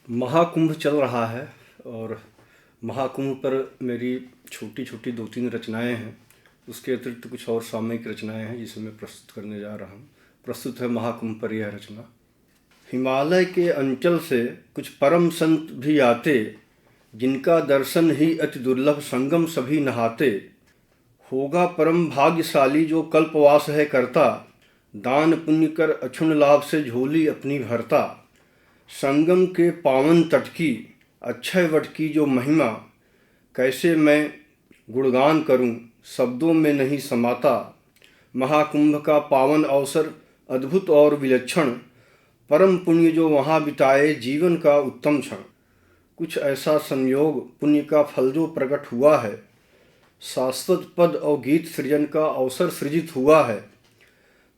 महाकुंभ चल रहा है और महाकुंभ पर मेरी छोटी छोटी 2-3 रचनाएं हैं। उसके अतिरिक्त कुछ और सामयिक रचनाएं हैं जिसे मैं प्रस्तुत करने जा रहा हूँ। प्रस्तुत है महाकुंभ पर यह रचना। हिमालय के अंचल से कुछ परम संत भी आते, जिनका दर्शन ही अति दुर्लभ, संगम सभी नहाते। होगा परम भाग्यशाली जो कल्पवास है करता, दान पुण्य कर अक्षुण लाभ से झोली अपनी भरता। संगम के पावन तट की अक्षय वट की जो महिमा, कैसे मैं गुणगान करूं, शब्दों में नहीं समाता। महाकुंभ का पावन अवसर अद्भुत और विलक्षण, परम पुण्य जो वहाँ बिताए जीवन का उत्तम क्षण। कुछ ऐसा संयोग पुण्य का फल जो प्रकट हुआ है, शाश्वत पद और गीत सृजन का अवसर सृजित हुआ है।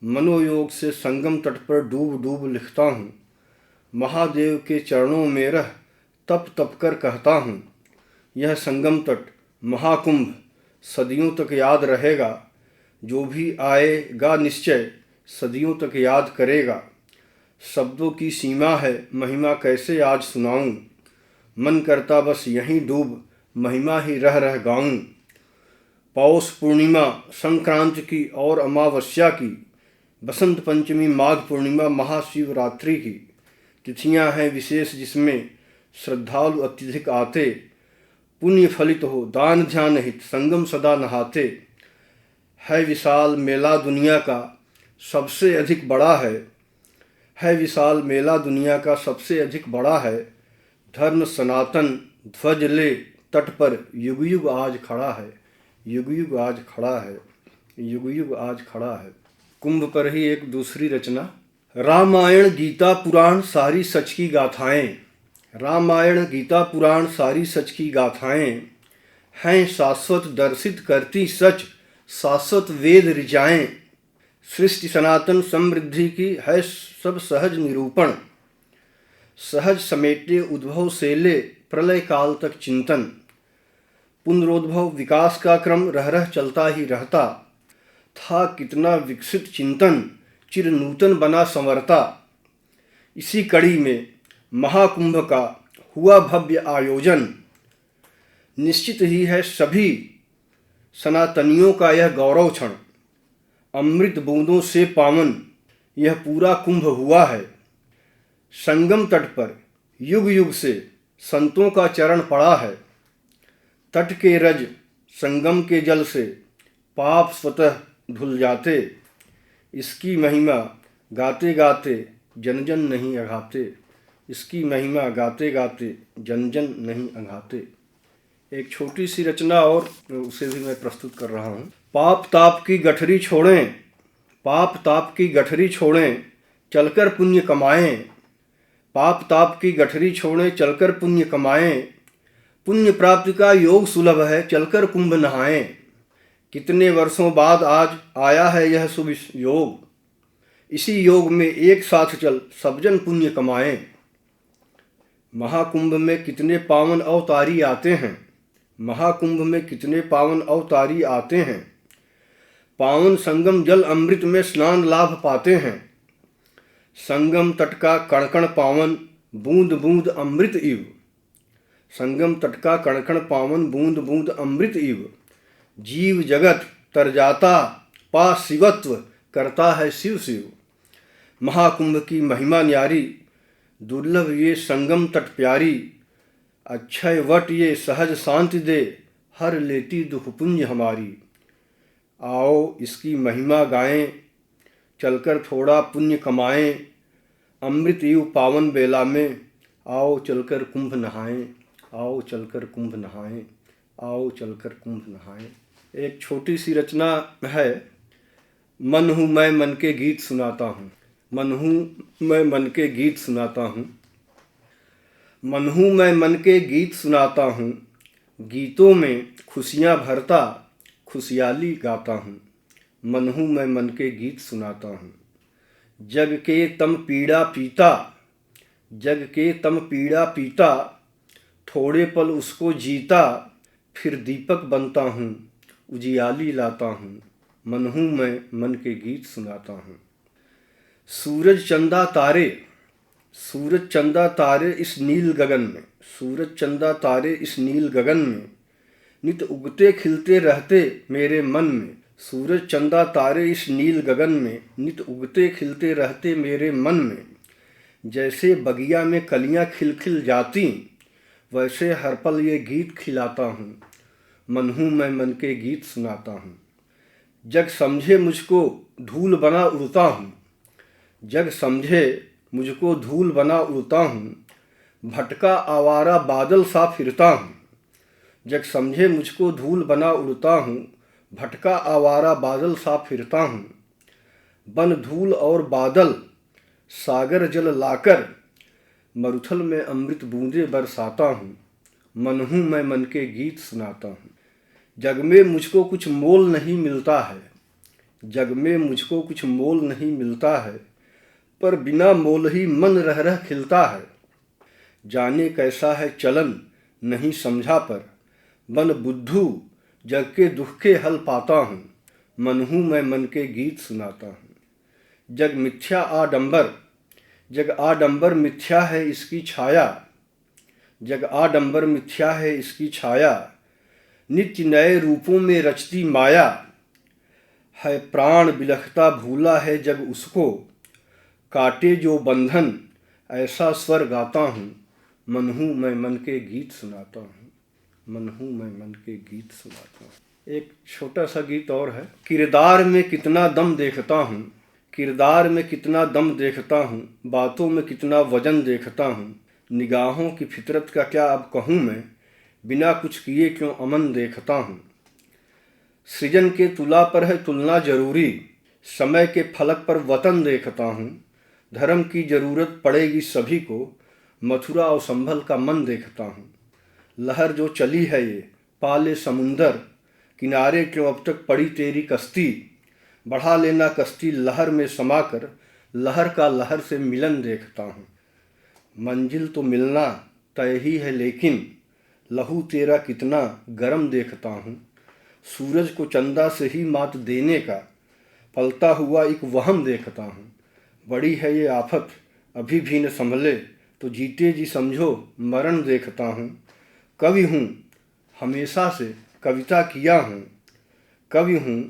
मनोयोग से संगम तट पर डूब डूब लिखता हूँ, महादेव के चरणों में रह तप तप कर कहता हूँ। यह संगम तट महाकुंभ सदियों तक याद रहेगा, जो भी आएगा निश्चय सदियों तक याद करेगा। शब्दों की सीमा है महिमा कैसे आज सुनाऊं, मन करता बस यहीं डूब महिमा ही रह रह गाऊं। पौष पूर्णिमा संक्रांति की और अमावस्या की, बसंत पंचमी माघ पूर्णिमा महाशिवरात्रि की तिथियां हैं विशेष, जिसमें श्रद्धालु अत्यधिक आते। पुण्य फलित हो दान ध्यान हित संगम सदा नहाते। है विशाल मेला दुनिया का सबसे अधिक बड़ा है विशाल मेला दुनिया का सबसे अधिक बड़ा है। धर्म सनातन ध्वज ले तट पर युग युग आज खड़ा है, युग युग आज खड़ा है, युग युग आज खड़ा है। कुंभ पर ही एक दूसरी रचना। रामायण गीता पुराण सारी सच की गाथाएं, रामायण गीता पुराण सारी सच की गाथाएं हैं शाश्वत दर्शित करती सच, शाश्वत वेद ऋचाएं। सृष्टि सनातन समृद्धि की है सब सहज निरूपण, सहज समेटे उद्भव से ले प्रलय काल तक चिंतन। पुनरोद्भव विकास का क्रम रह रह चलता ही रहता, था कितना विकसित चिंतन चिर नूतन बना संवरता। इसी कड़ी में महाकुंभ का हुआ भव्य आयोजन, निश्चित ही है सभी सनातनियों का यह गौरव क्षण। अमृत बूंदों से पावन यह पूरा कुंभ हुआ है। संगम तट पर युग युग से संतों का चरण पड़ा है। तट के रज संगम के जल से पाप स्वतः धुल जाते। इसकी महिमा गाते गाते जन जन नहीं अघाते, इसकी महिमा गाते गाते जन जन नहीं अघाते। एक छोटी सी रचना और उसे भी मैं प्रस्तुत कर रहा हूँ। पाप ताप की गठरी छोड़ें, पाप ताप की गठरी छोड़ें चलकर पुण्य कमाएं। पाप ताप की गठरी छोड़ें चलकर पुण्य कमाएं। पुण्य प्राप्ति का योग सुलभ है चलकर कुंभ नहाएं। कितने वर्षों बाद आज आया है यह शुभ योग, इसी योग में एक साथ चल सब जन पुण्य कमाएं। महाकुंभ में कितने पावन अवतारी आते हैं, महाकुंभ में कितने पावन अवतारी आते हैं। पावन संगम जल अमृत में स्नान लाभ पाते हैं। संगम तट का कण कण पावन बूंद बूंद अमृत इव, संगम तट का कण कण पावन बूंद बूंद अमृत इव। जीव जगत तर जाता पा शिवत्व करता है शिव शिव। महाकुंभ की महिमा न्यारी, दुर्लभ ये संगम तट प्यारी। अक्षय वट ये सहज शांति दे, हर लेती दुख पुंज हमारी। आओ इसकी महिमा गाएं, चलकर थोड़ा पुण्य कमाएं। अमृत युग पावन बेला में आओ चलकर कुंभ नहाएं, आओ चलकर कुंभ नहाएं, आओ चलकर कुंभ नहाएं। एक छोटी सी रचना है। मन हूँ मैं मन के गीत सुनाता हूँ, मन हूँ मैं मन के गीत सुनाता हूँ। मन हूँ मैं मन के गीत सुनाता हूँ, गीतों में खुशियाँ भरता खुशहाली गाता हूँ। मन हूँ मैं मन के गीत सुनाता हूँ। जग के तम पीड़ा पीता, जग के तम पीड़ा पीता, थोड़े पल उसको जीता, फिर दीपक बनता हूँ उजियाली लाता हूँ। मन हूँ मैं मन के गीत सुनाता हूँ। सूरज चंदा तारे सूरज चंदा तारे इस नील गगन में, सूरज चंदा तारे इस नील गगन में, नित उगते खिलते रहते मेरे मन में। सूरज चंदा तारे इस नील गगन में, नित उगते खिलते रहते मेरे मन में। जैसे बगिया में कलियां खिल खिल जाती, वैसे हर पल ये गीत खिलाता हूँ। मन हूँ मैं मन के गीत सुनाता हूँ। जग समझे मुझको धूल बना उड़ता हूँ, जग समझे मुझको धूल बना उड़ता हूँ। भटका आवारा बादल सा फिरता हूँ, जग समझे मुझको धूल बना उड़ता हूँ। भटका आवारा बादल सा फिरता हूँ। बन धूल और बादल सागर जल लाकर, मरुथल में अमृत बूंदे बरसाता हूँ। मन हूँ मैं मन के गीत सुनाता हूँ। जग में मुझको कुछ मोल नहीं मिलता है, जग में मुझको कुछ मोल नहीं मिलता है, पर बिना मोल ही मन रह रह खिलता है। जाने कैसा है चलन नहीं समझा, पर बन बुद्धू जग के दुख के हल पाता हूँ। मन हूँ मैं मन के गीत सुनाता हूँ। जग मिथ्या आडंबर, जग आडंबर मिथ्या है इसकी छाया, जग आडंबर मिथ्या है इसकी छाया। नित्य नए रूपों में रचती माया, है प्राण बिलखता भूला है जग उसको। काटे जो बंधन ऐसा स्वर गाता हूँ। मन हूँ मैं मन के गीत सुनाता हूँ। मन हूँ मैं मन के गीत सुनाता हूँ। एक छोटा सा गीत और है। किरदार में कितना दम देखता हूँ, किरदार में कितना दम देखता हूँ, बातों में कितना वजन देखता हूँ। निगाहों की फितरत का क्या अब कहूँ मैं, बिना कुछ किए क्यों अमन देखता हूँ। सृजन के तुला पर है तुलना जरूरी, समय के फलक पर वतन देखता हूँ। धर्म की जरूरत पड़ेगी सभी को, मथुरा और संभल का मन देखता हूँ। लहर जो चली है ये पाले समुंदर, किनारे क्यों अब तक पड़ी तेरी कश्ती। बढ़ा लेना कश्ती लहर में समाकर, लहर का लहर से मिलन देखता हूँ। मंजिल तो मिलना तय ही है लेकिन, लहू तेरा कितना गरम देखता हूँ। सूरज को चंदा से ही मात देने का पलता हुआ एक वहम देखता हूँ। बड़ी है ये आफत अभी भी न संभले, तो जीते जी समझो मरण देखता हूँ। कवि हूँ हमेशा से कविता किया हूँ, कवि हूँ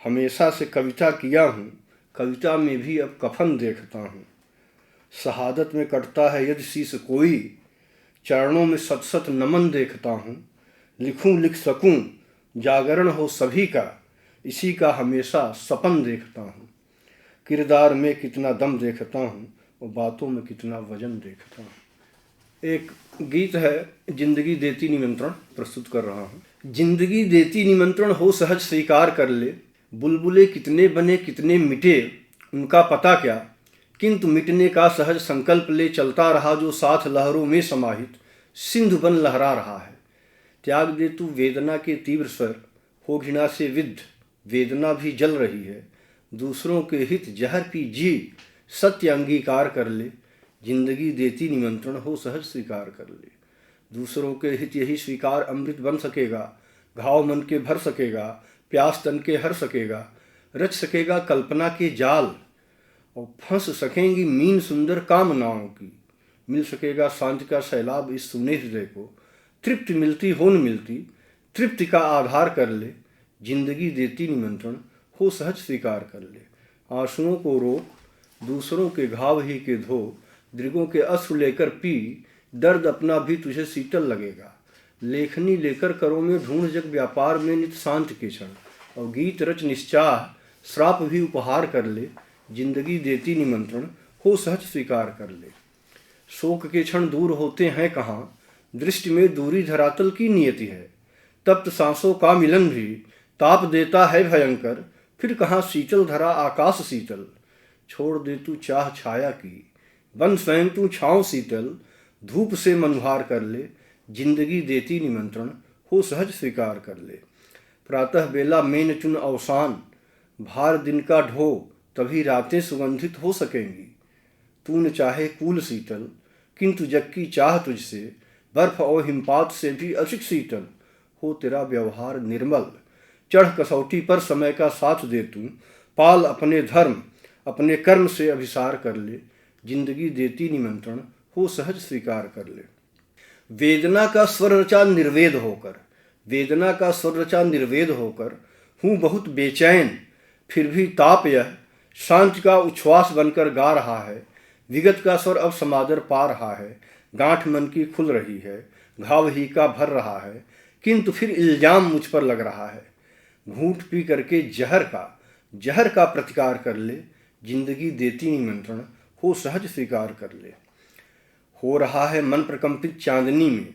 हमेशा से कविता किया हूँ। कविता में भी अब कफन देखता हूँ। शहादत में कटता है यदि शीश कोई, चरणों में सत सत नमन देखता हूँ। लिखूं लिख सकूं जागरण हो सभी का, इसी का हमेशा सपन देखता हूँ। किरदार में कितना दम देखता हूँ, और बातों में कितना वजन देखता हूँ। एक गीत है जिंदगी देती निमंत्रण, प्रस्तुत कर रहा हूँ। जिंदगी देती निमंत्रण हो सहज स्वीकार कर ले, बुलबुले कितने बने कितने मिटे उनका पता क्या, किंतु मिटने का सहज संकल्प ले चलता रहा जो साथ लहरों में समाहित सिंधु बन लहरा रहा है। त्याग दे तू वेदना के तीव्र स्वर, हो घृणा से विद्ध वेदना भी जल रही है। दूसरों के हित जहर पी जी सत्य अंगीकार कर ले, जिंदगी देती निमंत्रण हो सहज स्वीकार कर ले। दूसरों के हित यही स्वीकार अमृत बन सकेगा, घाव मन के भर सकेगा, प्यास तन के हर सकेगा। रच सकेगा कल्पना के जाल, और फंस सकेंगी मीन सुंदर कामनाओं की। मिल सकेगा शांति का सैलाब इस सुने हृदय को, तृप्ति मिलती हो न मिलती तृप्ति का आधार कर ले, जिंदगी देती निमंत्रण हो सहज स्वीकार कर ले। आंसुओं को रोक दूसरों के घाव ही के धो, दृगों के अश्रु लेकर पी दर्द अपना भी तुझे शीतल लगेगा। लेखनी लेकर करो में ढूंढ जग व्यापार में नित शांति के क्षण, और गीत रच निश्चाह श्राप भी उपहार कर ले, जिंदगी देती निमंत्रण हो सहज स्वीकार कर ले। शोक के क्षण दूर होते हैं कहाँ, दृष्टि में दूरी धरातल की नियति है। तप्त सांसों का मिलन भी ताप देता है भयंकर, फिर कहाँ शीतल धरा आकाश शीतल। छोड़ दे तू चाह छाया की, बन स्वयं तू छाँव शीतल। धूप से मनभार कर ले, जिंदगी देती निमंत्रण हो सहज स्वीकार कर ले। प्रातः बेला मेन चुन अवसान, भार दिन का ढो तभी रातें सुगंधित हो सकेंगी। तू न चाहे कूल शीतल, किंतु जग की चाह तुझसे बर्फ और हिमपात से भी अधिक शीतल। हो तेरा व्यवहार निर्मल, चढ़ कसौटी पर समय का साथ दे तू। पाल अपने धर्म अपने कर्म से अभिसार कर ले, जिंदगी देती निमंत्रण, हो सहज स्वीकार कर ले। वेदना का स्वर रचा निर्वेद होकर, वेदना का स्वर रचा निर्वेद होकर, हूँ बहुत बेचैन, फिर भी ताप यह शांति का उच्छ्वास बनकर गा रहा है। विगत का स्वर अब समादर पा रहा है, गांठ मन की खुल रही है, घाव ही का भर रहा है, किंतु फिर इल्जाम मुझ पर लग रहा है। घूंट पी करके जहर का प्रतिकार कर ले, जिंदगी देती निमंत्रण, हो सहज स्वीकार कर ले। हो रहा है मन प्रकंपित चांदनी में,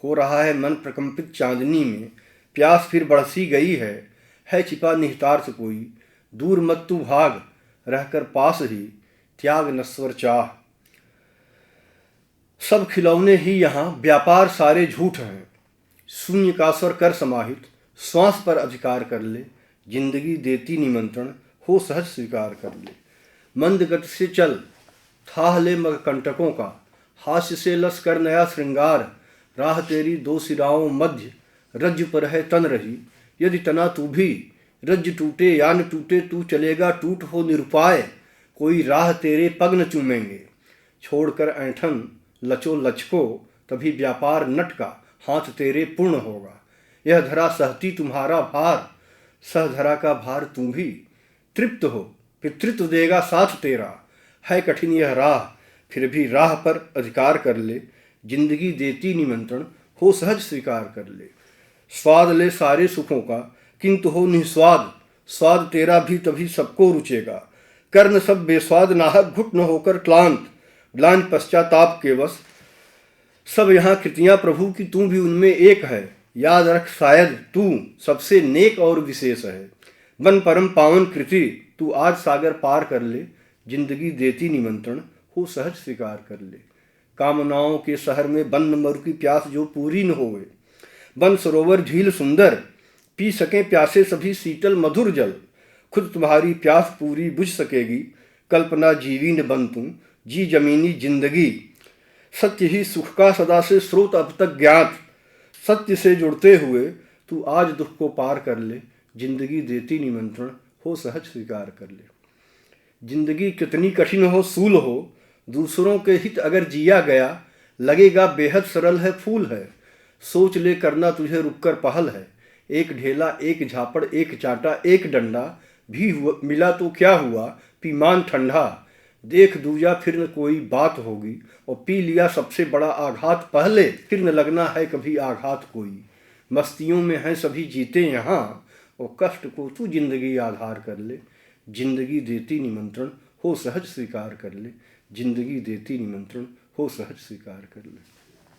हो रहा है मन प्रकंपित चांदनी में, प्यास फिर बढ़सी गई है छिपा निहितार्थ कोई, दूर मत तू भाग, रहकर पास ही, त्याग नस्वर चाह। सब खिलौने ही यहाँ, व्यापार सारे झूठ हैं, शून्य का स्वर कर समाहित, श्वास पर अधिकार कर ले, जिंदगी देती निमंत्रण, हो सहज स्वीकार कर ले। मंद गति से चल, थाह ले मगकंटकों का, हास्य से लस कर नया श्रृंगार, राह तेरी दो सिराओं मध्य, रज्जु पर है तन रही, यदि तना तू भी, रज्जु टूटे या न टूटे तू चलेगा टूट हो निरुपाय, कोई राह तेरे पग न चूमेंगे। छोड़कर ऐंठन लचो लचको, तभी व्यापार नट का हाथ तेरे पूर्ण होगा। यह धरा सहती तुम्हारा भार, सह धरा का भार तू भी, तृप्त हो पितृत्व देगा साथ तेरा, है कठिन यह राह, फिर भी राह पर अधिकार कर ले, जिंदगी देती निमंत्रण, हो सहज स्वीकार कर ले। स्वाद ले सारे सुखों का, किंतु हो निस्वाद, स्वाद तेरा भी तभी सबको रुचेगा। कर्ण सब बेस्वाद नाहक, घुट न होकर क्लांत, ग्लानि पश्चाताप के वश, सब यहाँ कृतियाँ प्रभु की, तू भी उनमें एक है, याद रख शायद तू सबसे नेक और विशेष है। बन परम पावन कृति, तू आज सागर पार कर ले, जिंदगी देती निमंत्रण, हो सहज स्वीकार कर ले। कामनाओं के शहर में बन मरु की प्यास जो पूरी न होवे, बन सरोवर झील सुंदर, पी सकें प्यासे सभी शीतल मधुर जल, खुद तुम्हारी प्यास पूरी बुझ सकेगी, कल्पना जीवी न बन तुम, जी जमीनी जिंदगी। सत्य ही सुख का सदा से स्रोत अब तक ज्ञात, सत्य से जुड़ते हुए तू आज दुख को पार कर ले, जिंदगी देती निमंत्रण, हो सहज स्वीकार कर ले। जिंदगी कितनी कठिन हो सूल हो, दूसरों के हित अगर जिया गया, लगेगा बेहद सरल है फूल है। सोच ले करना तुझे रुककर पहल है, एक ढेला एक झापड़ एक चाटा एक डंडा भी मिला तो क्या हुआ, पीमान ठंडा। देख दूजा फिर न कोई बात होगी, और पी लिया सबसे बड़ा आघात पहले, फिर न लगना है कभी आघात कोई। मस्तियों में हैं सभी जीते यहाँ, और कष्ट को तू जिंदगी आधार कर ले, जिंदगी देती निमंत्रण, हो सहज स्वीकार कर ले, जिंदगी देती निमंत्रण, हो सहज स्वीकार कर ले।